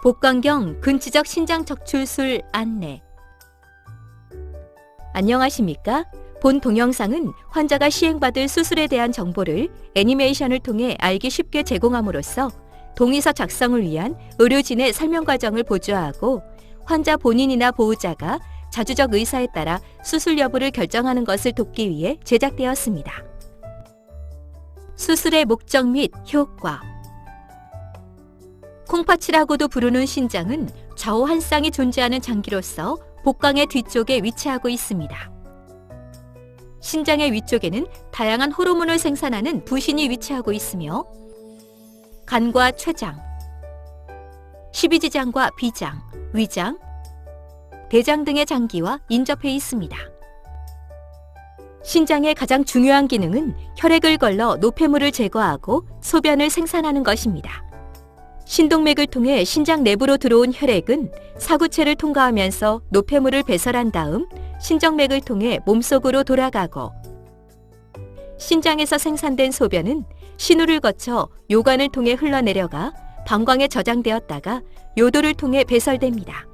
복강경 근치적 신장 척출술 안내. 안녕하십니까? 본 동영상은 환자가 시행받을 수술에 대한 정보를 애니메이션을 통해 알기 쉽게 제공함으로써 동의서 작성을 위한 의료진의 설명 과정을 보조하고 환자 본인이나 보호자가 자주적 의사에 따라 수술 여부를 결정하는 것을 돕기 위해 제작되었습니다. 수술의 목적 및 효과. 콩팥이라고도 부르는 신장은 좌우 한 쌍이 존재하는 장기로서 복강의 뒤쪽에 위치하고 있습니다. 신장의 위쪽에는 다양한 호르몬을 생산하는 부신이 위치하고 있으며 간과 췌장, 십이지장과 비장, 위장, 대장 등의 장기와 인접해 있습니다. 신장의 가장 중요한 기능은 혈액을 걸러 노폐물을 제거하고 소변을 생산하는 것입니다. 신동맥을 통해 신장 내부로 들어온 혈액은 사구체를 통과하면서 노폐물을 배설한 다음 신정맥을 통해 몸속으로 돌아가고, 신장에서 생산된 소변은 신우를 거쳐 요관을 통해 흘러내려가 방광에 저장되었다가 요도를 통해 배설됩니다.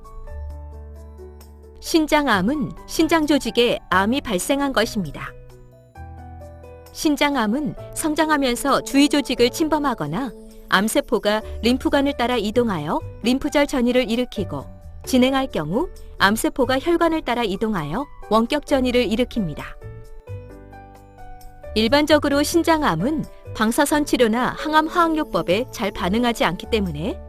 신장암은 신장 조직에 암이 발생한 것입니다. 신장암은 성장하면서 주위 조직을 침범하거나 암세포가 림프관을 따라 이동하여 림프절 전이를 일으키고, 진행할 경우 암세포가 혈관을 따라 이동하여 원격 전이를 일으킵니다. 일반적으로 신장암은 방사선 치료나 항암 화학요법에 잘 반응하지 않기 때문에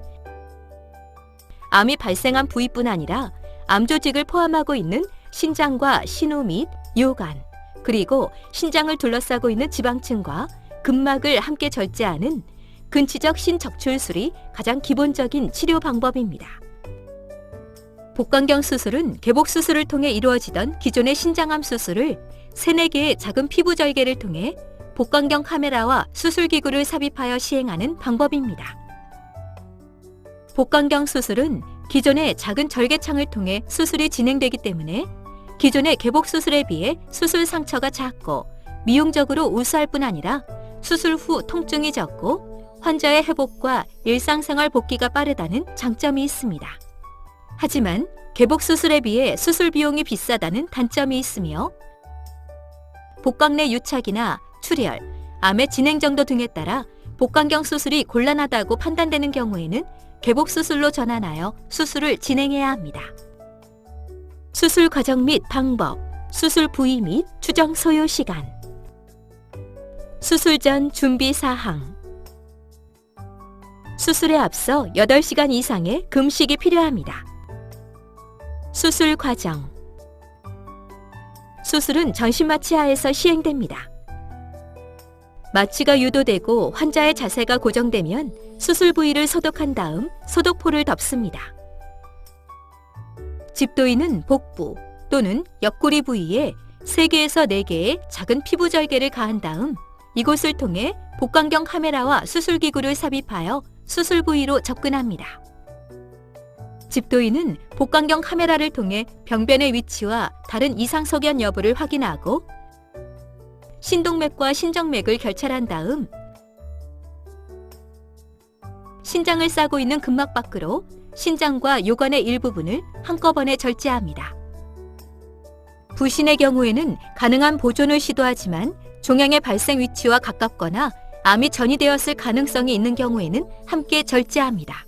암이 발생한 부위뿐 아니라 암 조직을 포함하고 있는 신장과 신우 및 요관, 그리고 신장을 둘러싸고 있는 지방층과 근막을 함께 절제하는 근치적 신척출술이 가장 기본적인 치료 방법입니다. 복강경 수술은 개복 수술을 통해 이루어지던 기존의 신장암 수술을 3, 4개의 작은 피부 절개를 통해 복강경 카메라와 수술기구를 삽입하여 시행하는 방법입니다. 복강경 수술은 기존의 작은 절개창을 통해 수술이 진행되기 때문에 기존의 개복 수술에 비해 수술 상처가 작고 미용적으로 우수할 뿐 아니라 수술 후 통증이 적고 환자의 회복과 일상생활 복귀가 빠르다는 장점이 있습니다. 하지만 개복 수술에 비해 수술 비용이 비싸다는 단점이 있으며 복강 내 유착이나 출혈, 암의 진행 정도 등에 따라 복강경 수술이 곤란하다고 판단되는 경우에는 개복 수술로 전환하여 수술을 진행해야 합니다. 수술 과정 및 방법, 수술 부위 및 추정 소요 시간. 수술 전 준비 사항. 수술에 앞서 8시간 이상의 금식이 필요합니다. 수술 과정. 수술은 전신마취 하에서 시행됩니다. 마취가 유도되고 환자의 자세가 고정되면 수술 부위를 소독한 다음 소독포를 덮습니다. 집도인은 복부 또는 옆구리 부위에 3개에서 4개의 작은 피부 절개를 가한 다음 이곳을 통해 복강경 카메라와 수술기구를 삽입하여 수술 부위로 접근합니다. 집도인은 복강경 카메라를 통해 병변의 위치와 다른 이상 소견 여부를 확인하고 신동맥과 신정맥을 결찰한 다음 신장을 싸고 있는 근막 밖으로 신장과 요관의 일부분을 한꺼번에 절제합니다. 부신의 경우에는 가능한 보존을 시도하지만 종양의 발생 위치와 가깝거나 암이 전이되었을 가능성이 있는 경우에는 함께 절제합니다.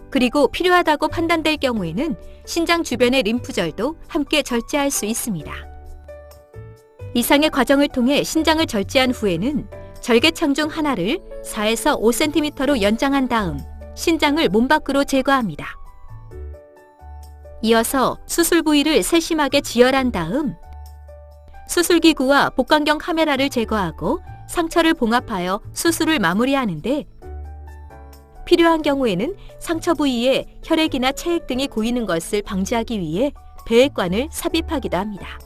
그리고 필요하다고 판단될 경우에는 신장 주변의 림프절도 함께 절제할 수 있습니다. 이상의 과정을 통해 신장을 절제한 후에는 절개창 중 하나를 4에서 5cm로 연장한 다음 신장을 몸 밖으로 제거합니다. 이어서 수술 부위를 세심하게 지혈한 다음 수술기구와 복강경 카메라를 제거하고 상처를 봉합하여 수술을 마무리하는데, 필요한 경우에는 상처 부위에 혈액이나 체액 등이 고이는 것을 방지하기 위해 배액관을 삽입하기도 합니다.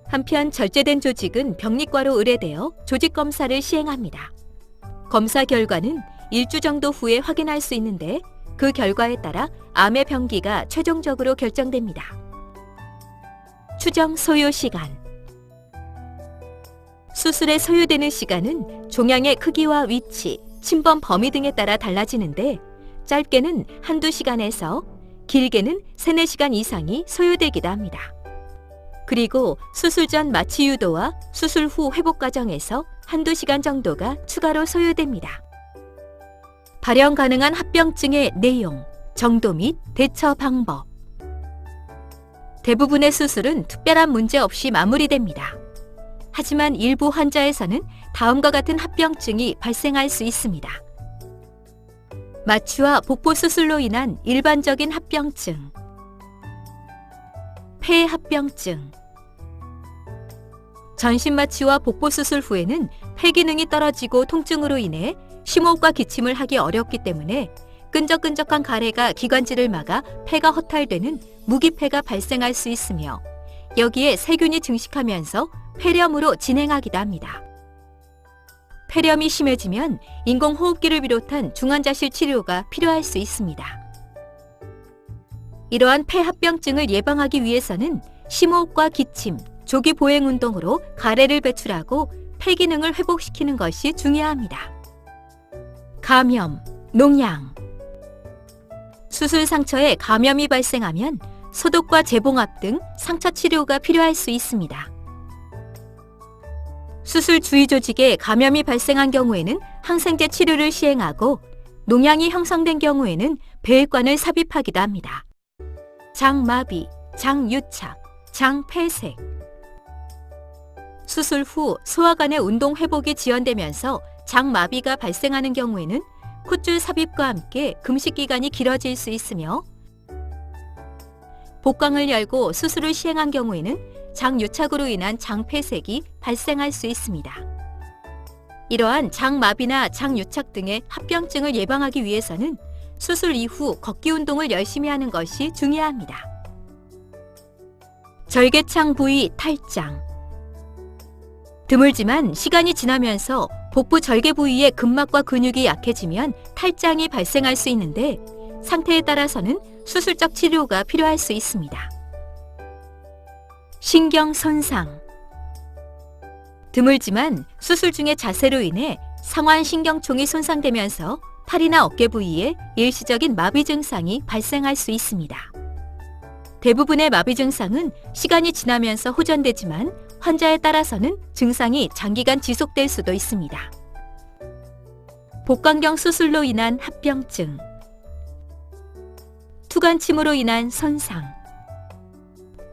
한편 절제된 조직은 병리과로 의뢰되어 조직 검사를 시행합니다. 검사 결과는 1주 정도 후에 확인할 수 있는데 그 결과에 따라 암의 병기가 최종적으로 결정됩니다. 추정 소요 시간. 수술에 소요되는 시간은 종양의 크기와 위치, 침범 범위 등에 따라 달라지는데 짧게는 한두 시간에서 길게는 3, 4시간 이상이 소요되기도 합니다. 그리고 수술 전 마취 유도와 수술 후 회복 과정에서 한두 시간 정도가 추가로 소요됩니다. 발현 가능한 합병증의 내용, 정도 및 대처 방법. 대부분의 수술은 특별한 문제 없이 마무리됩니다. 하지만 일부 환자에서는 다음과 같은 합병증이 발생할 수 있습니다. 마취와 복부 수술로 인한 일반적인 합병증, 폐 합병증. 전신 마취와 복부 수술 후에는 폐 기능이 떨어지고 통증으로 인해 심호흡과 기침을 하기 어렵기 때문에 끈적끈적한 가래가 기관지를 막아 폐가 허탈되는 무기폐가 발생할 수 있으며 여기에 세균이 증식하면서 폐렴으로 진행하기도 합니다. 폐렴이 심해지면 인공호흡기를 비롯한 중환자실 치료가 필요할 수 있습니다. 이러한 폐합병증을 예방하기 위해서는 심호흡과 기침, 조기 보행 운동으로 가래를 배출하고 폐 기능을 회복시키는 것이 중요합니다. 감염, 농양. 수술 상처에 감염이 발생하면 소독과 재봉합 등 상처 치료가 필요할 수 있습니다. 수술 주위 조직에 감염이 발생한 경우에는 항생제 치료를 시행하고 농양이 형성된 경우에는 배액관을 삽입하기도 합니다. 장마비, 장유착, 장폐색. 수술 후 소화관의 운동 회복이 지연되면서 장마비가 발생하는 경우에는 콧줄 삽입과 함께 금식 기간이 길어질 수 있으며 복강을 열고 수술을 시행한 경우에는 장유착으로 인한 장폐색이 발생할 수 있습니다. 이러한 장마비나 장유착 등의 합병증을 예방하기 위해서는 수술 이후 걷기 운동을 열심히 하는 것이 중요합니다. 절개창 부위 탈장. 드물지만 시간이 지나면서 복부 절개 부위의 근막과 근육이 약해지면 탈장이 발생할 수 있는데 상태에 따라서는 수술적 치료가 필요할 수 있습니다. 신경 손상. 드물지만 수술 중의 자세로 인해 상완 신경총이 손상되면서 팔이나 어깨 부위에 일시적인 마비 증상이 발생할 수 있습니다. 대부분의 마비 증상은 시간이 지나면서 호전되지만 환자에 따라서는 증상이 장기간 지속될 수도 있습니다. 복강경 수술로 인한 합병증. 투관침으로 인한 손상.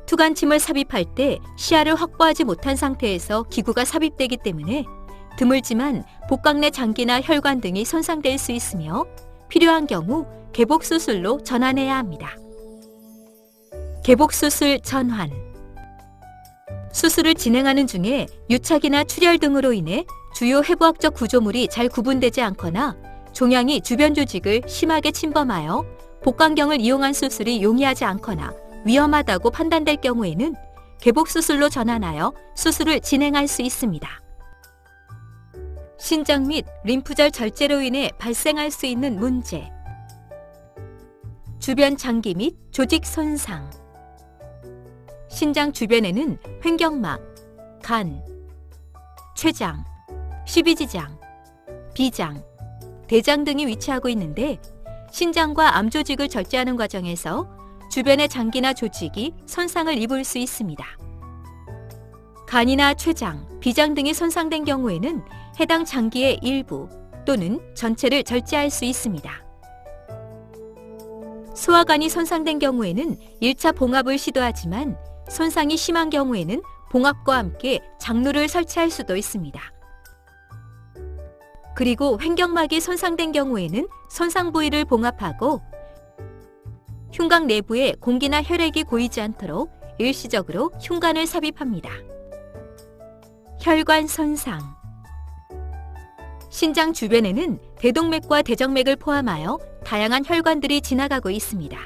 투관침을 삽입할 때 시야를 확보하지 못한 상태에서 기구가 삽입되기 때문에 드물지만 복강 내 장기나 혈관 등이 손상될 수 있으며 필요한 경우 개복수술로 전환해야 합니다. 개복수술 전환. 수술을 진행하는 중에 유착이나 출혈 등으로 인해 주요 해부학적 구조물이 잘 구분되지 않거나 종양이 주변 조직을 심하게 침범하여 복강경을 이용한 수술이 용이하지 않거나 위험하다고 판단될 경우에는 개복수술로 전환하여 수술을 진행할 수 있습니다. 신장 및 림프절 절제로 인해 발생할 수 있는 문제. 주변 장기 및 조직 손상. 신장 주변에는 횡격막, 간, 췌장, 십이지장, 비장, 대장 등이 위치하고 있는데 신장과 암 조직을 절제하는 과정에서 주변의 장기나 조직이 손상을 입을 수 있습니다. 간이나 췌장, 비장 등이 손상된 경우에는 해당 장기의 일부 또는 전체를 절제할 수 있습니다. 소화관이 손상된 경우에는 1차 봉합을 시도하지만 손상이 심한 경우에는 봉합과 함께 장루를 설치할 수도 있습니다. 그리고 횡격막이 손상된 경우에는 손상 부위를 봉합하고 흉곽 내부에 공기나 혈액이 고이지 않도록 일시적으로 흉관을 삽입합니다. 혈관 손상. 신장 주변에는 대동맥과 대정맥을 포함하여 다양한 혈관들이 지나가고 있습니다.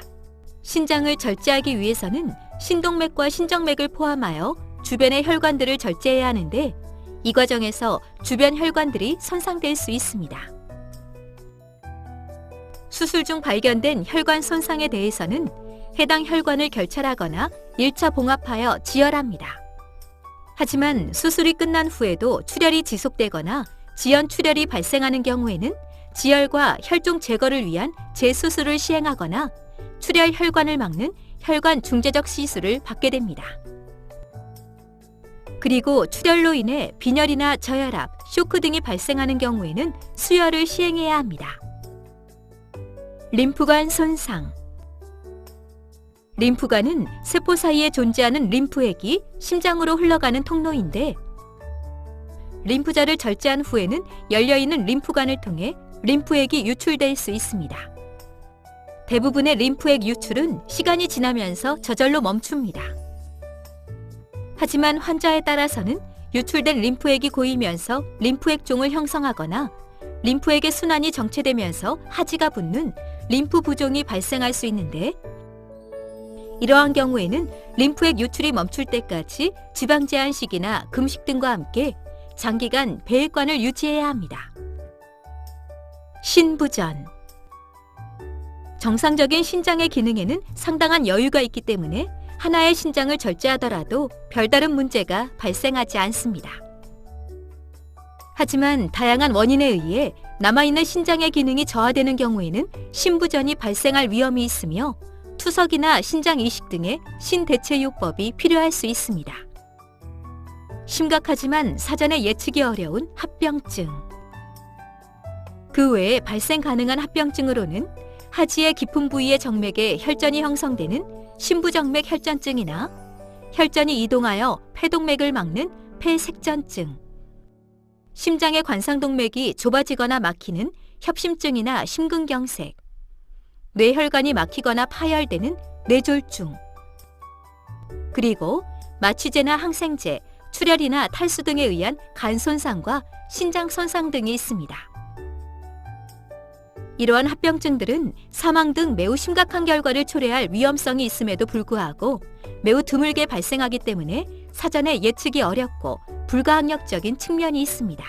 신장을 절제하기 위해서는 신동맥과 신정맥을 포함하여 주변의 혈관들을 절제해야 하는데 이 과정에서 주변 혈관들이 손상될 수 있습니다. 수술 중 발견된 혈관 손상에 대해서는 해당 혈관을 결찰하거나 1차 봉합하여 지혈합니다. 하지만 수술이 끝난 후에도 출혈이 지속되거나 지연 출혈이 발생하는 경우에는 지혈과 혈종 제거를 위한 재수술을 시행하거나 출혈 혈관을 막는 혈관 중재적 시술을 받게 됩니다. 그리고 출혈로 인해 빈혈이나 저혈압, 쇼크 등이 발생하는 경우에는 수혈을 시행해야 합니다. 림프관 손상. 림프관은 세포 사이에 존재하는 림프액이 심장으로 흘러가는 통로인데, 림프절을 절제한 후에는 열려있는 림프관을 통해 림프액이 유출될 수 있습니다. 대부분의 림프액 유출은 시간이 지나면서 저절로 멈춥니다. 하지만 환자에 따라서는 유출된 림프액이 고이면서 림프액종을 형성하거나 림프액의 순환이 정체되면서 하지가 붙는 림프 부종이 발생할 수 있는데, 이러한 경우에는 림프액 유출이 멈출 때까지 지방 제한식이나 금식 등과 함께 장기간 배액관을 유지해야 합니다. 신부전. 정상적인 신장의 기능에는 상당한 여유가 있기 때문에 하나의 신장을 절제하더라도 별다른 문제가 발생하지 않습니다. 하지만 다양한 원인에 의해 남아있는 신장의 기능이 저하되는 경우에는 신부전이 발생할 위험이 있으며 투석이나 신장 이식 등의 신대체요법이 필요할 수 있습니다. 심각하지만 사전에 예측이 어려운 합병증. 그 외에 발생 가능한 합병증으로는 하지의 깊은 부위의 정맥에 혈전이 형성되는 신부정맥 혈전증이나 혈전이 이동하여 폐동맥을 막는 폐색전증, 심장의 관상동맥이 좁아지거나 막히는 협심증이나 심근경색, 뇌혈관이 막히거나 파열되는 뇌졸중, 그리고 마취제나 항생제, 출혈이나 탈수 등에 의한 간 손상과 신장 손상 등이 있습니다. 이러한 합병증들은 사망 등 매우 심각한 결과를 초래할 위험성이 있음에도 불구하고 매우 드물게 발생하기 때문에 사전에 예측이 어렵고 불가항력적인 측면이 있습니다.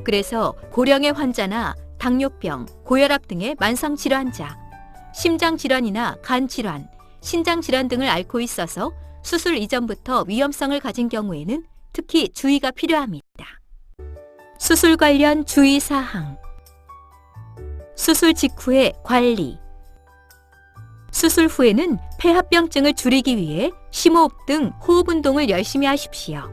그래서 고령의 환자나 당뇨병, 고혈압 등의 만성질환자, 심장질환이나 간질환, 신장질환 등을 앓고 있어서 수술 이전부터 위험성을 가진 경우에는 특히 주의가 필요합니다. 수술 관련 주의사항. 수술 직후의 관리. 수술 후에는 폐합병증을 줄이기 위해 심호흡 등 호흡 운동을 열심히 하십시오.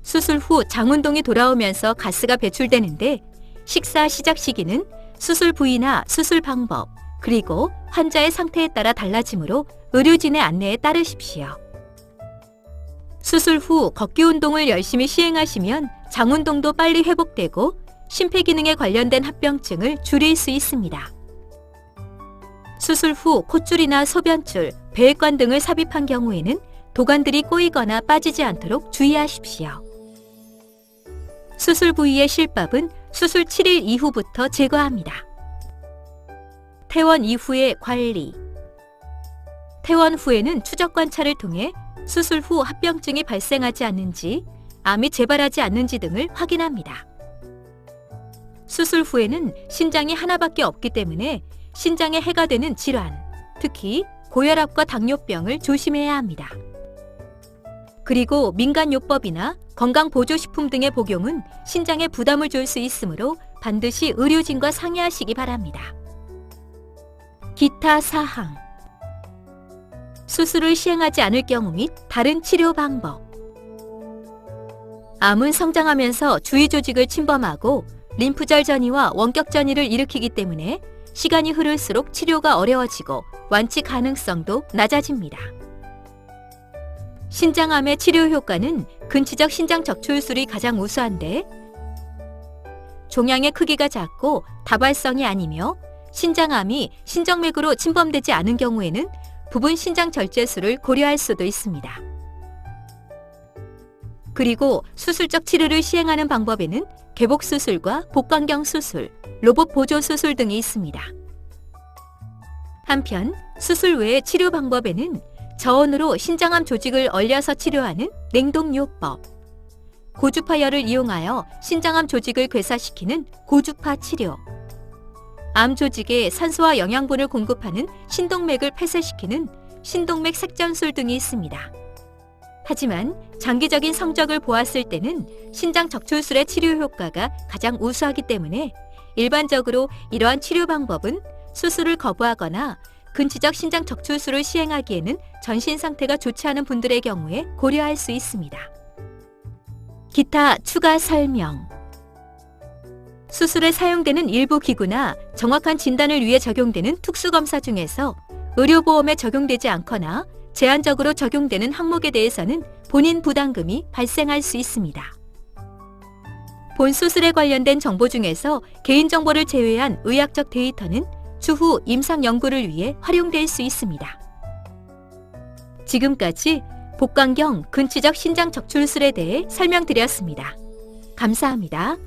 수술 후 장운동이 돌아오면서 가스가 배출되는데 식사 시작 시기는 수술 부위나 수술 방법, 그리고 환자의 상태에 따라 달라지므로 의료진의 안내에 따르십시오. 수술 후 걷기 운동을 열심히 시행하시면 장운동도 빨리 회복되고 심폐기능에 관련된 합병증을 줄일 수 있습니다. 수술 후 콧줄이나 소변줄, 배액관 등을 삽입한 경우에는 도관들이 꼬이거나 빠지지 않도록 주의하십시오. 수술 부위의 실밥은 수술 7일 이후부터 제거합니다. 퇴원 이후의 관리. 퇴원 후에는 추적 관찰을 통해 수술 후 합병증이 발생하지 않는지, 암이 재발하지 않는지 등을 확인합니다. 수술 후에는 신장이 하나밖에 없기 때문에 신장에 해가 되는 질환, 특히 고혈압과 당뇨병을 조심해야 합니다. 그리고 민간요법이나 건강보조식품 등의 복용은 신장에 부담을 줄 수 있으므로 반드시 의료진과 상의하시기 바랍니다. 기타 사항. 수술을 시행하지 않을 경우 및 다른 치료 방법. 암은 성장하면서 주위 조직을 침범하고 림프절 전이와 원격 전이를 일으키기 때문에 시간이 흐를수록 치료가 어려워지고 완치 가능성도 낮아집니다. 신장암의 치료 효과는 근치적 신장 적출술이 가장 우수한데, 종양의 크기가 작고 다발성이 아니며 신장암이 신정맥으로 침범되지 않은 경우에는 부분 신장 절제술을 고려할 수도 있습니다. 그리고 수술적 치료를 시행하는 방법에는 개복수술과 복강경 수술, 로봇 보조 수술 등이 있습니다. 한편 수술 외의 치료 방법에는 저온으로 신장암 조직을 얼려서 치료하는 냉동요법, 고주파열을 이용하여 신장암 조직을 괴사시키는 고주파 치료, 암 조직에 산소와 영양분을 공급하는 신동맥을 폐쇄시키는 신동맥 색전술 등이 있습니다. 하지만 장기적인 성적을 보았을 때는 신장 적출술의 치료 효과가 가장 우수하기 때문에 일반적으로 이러한 치료 방법은 수술을 거부하거나 근치적 신장 적출술을 시행하기에는 전신 상태가 좋지 않은 분들의 경우에 고려할 수 있습니다. 기타 추가 설명. 수술에 사용되는 일부 기구나 정확한 진단을 위해 적용되는 특수검사 중에서 의료보험에 적용되지 않거나 제한적으로 적용되는 항목에 대해서는 본인 부담금이 발생할 수 있습니다. 본 수술에 관련된 정보 중에서 개인정보를 제외한 의학적 데이터는 추후 임상 연구를 위해 활용될 수 있습니다. 지금까지 복강경 근치적 신장 적출술에 대해 설명드렸습니다. 감사합니다.